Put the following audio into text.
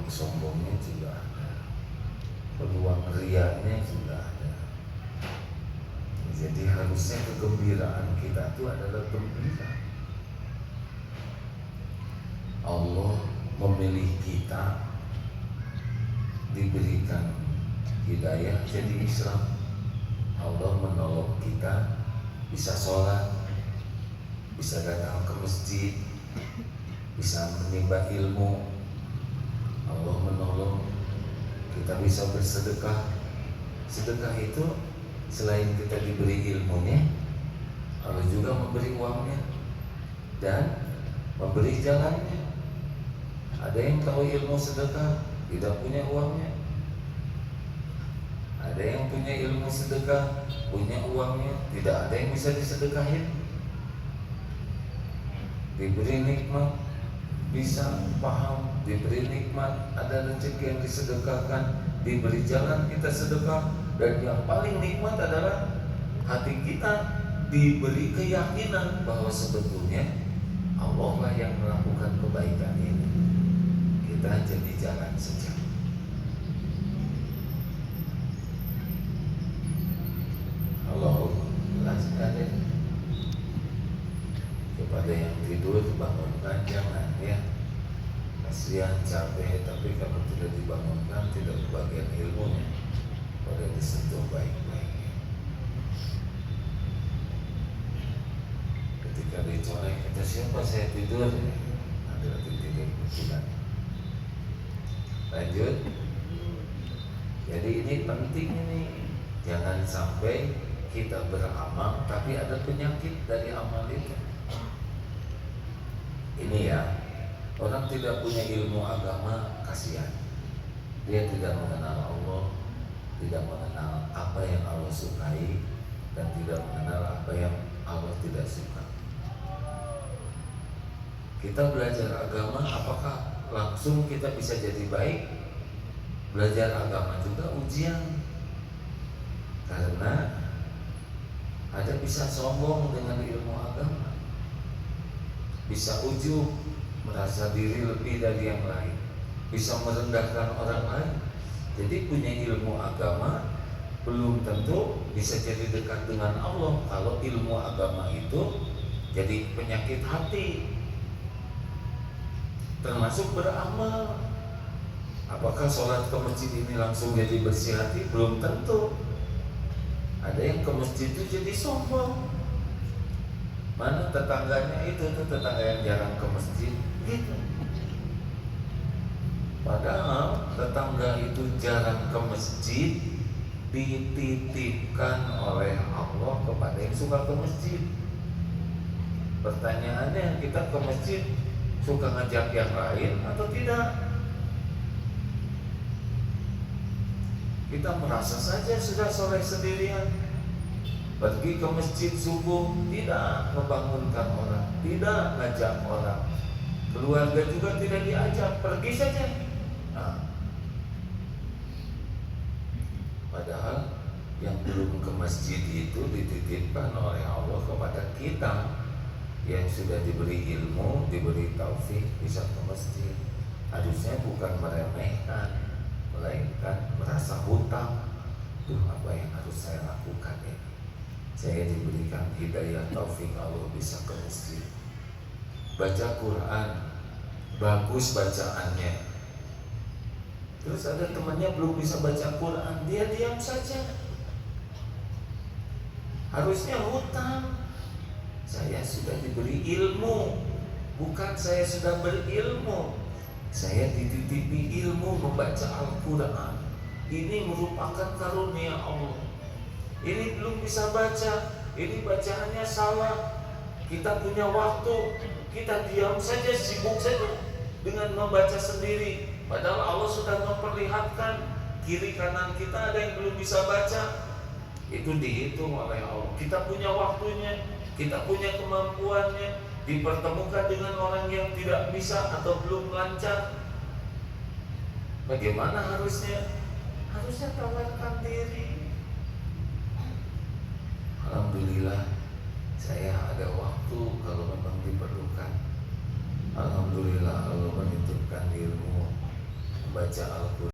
sombongnya juga ada, peluang riaknya juga ada. Jadi harusnya kegembiraan kita itu adalah gembira. Allah memilih kita, diberikan hidayah jadi Islam. Allah menolong kita bisa sholat, bisa datang ke masjid, bisa menimba ilmu. Allah menolong kita bisa bersedekah. Sedekah itu selain kita diberi ilmunya, Allah juga memberi uangnya dan memberi jalannya. Ada yang tahu ilmu sedekah, tidak punya uangnya. Ada yang punya ilmu sedekah, punya uangnya, tidak ada yang bisa disedekahin. Diberi nikmat, bisa paham, diberi nikmat, ada rezeki yang disedekahkan, diberi jalan kita sedekah. Dan yang paling nikmat adalah hati kita diberi keyakinan bahwa sebetulnya Allah lah yang melakukan kebaikan ini. Kita jadi jalan saja. Allah jelaskan kepada yang tidur, bangunkan, jangan ya. Kasihan capek, tapi kalau tidak dibangunkan tidak kebagian ilmunya. Pada disentuh baik-baik. Ketika dicorek, kata siapa saya tidur? Ada tidur betulan. Lanjut. Jadi ini penting ini. Jangan sampai kita beramal tapi ada penyakit dari amal itu. Ini ya, orang tidak punya ilmu agama, kasihan. Dia tidak mengenal Allah, tidak mengenal apa yang Allah sukai, dan tidak mengenal apa yang Allah tidak suka. Kita belajar agama, apakah langsung kita bisa jadi baik? Belajar agama juga ujian. Karena ada bisa sombong dengan ilmu agama, bisa ujub, merasa diri lebih dari yang lain, bisa merendahkan orang lain. Jadi punya ilmu agama belum tentu bisa jadi dekat dengan Allah. Kalau ilmu agama itu jadi penyakit hati, termasuk beramal. Apakah sholat ke masjid ini langsung jadi bersih hati? Belum tentu. Ada yang ke masjid itu jadi sombong. Mana tetangganya itu tuh tetangga yang jarang ke masjid gitu. Padahal tetangga itu jarang ke masjid dititipkan oleh Allah kepada yang suka ke masjid. Pertanyaannya, kita ke masjid suka ngajak yang lain atau tidak? Kita merasa saja sudah soleh sendirian, pergi ke masjid subuh, tidak membangunkan orang, tidak ngajak orang, keluarga juga tidak diajak, pergi saja. Padahal yang belum ke masjid itu dititipkan oleh Allah kepada kita yang sudah diberi ilmu, diberi taufik bisa ke masjid. Harusnya bukan meremehkan, melainkan merasa hutang. Apa yang harus saya lakukan ini? Saya diberikan hidayah taufik Allah bisa ke masjid. Baca Quran, bagus bacaannya. Terus ada temannya belum bisa baca Quran, dia diam saja. Harusnya hutang. Saya sudah diberi ilmu, bukan saya sudah berilmu. Saya dititipi ilmu membaca Al-Quran. Ini merupakan karunia Allah. Ini belum bisa baca, ini bacaannya salah. Kita punya waktu, kita diam saja, sibuk saja dengan membaca sendiri. Padahal Allah sudah memperlihatkan kiri kanan kita ada yang belum bisa baca. Itu dihitung oleh Allah. Kita punya waktunya, kita punya kemampuannya, dipertemukan dengan orang yang tidak bisa atau belum lancar. Bagaimana harusnya? Harusnya tawarkan diri. Alhamdulillah saya ada waktu kalau memang diperlukan. Alhamdulillah Allah menitipkan ilmu membaca Al-Quran.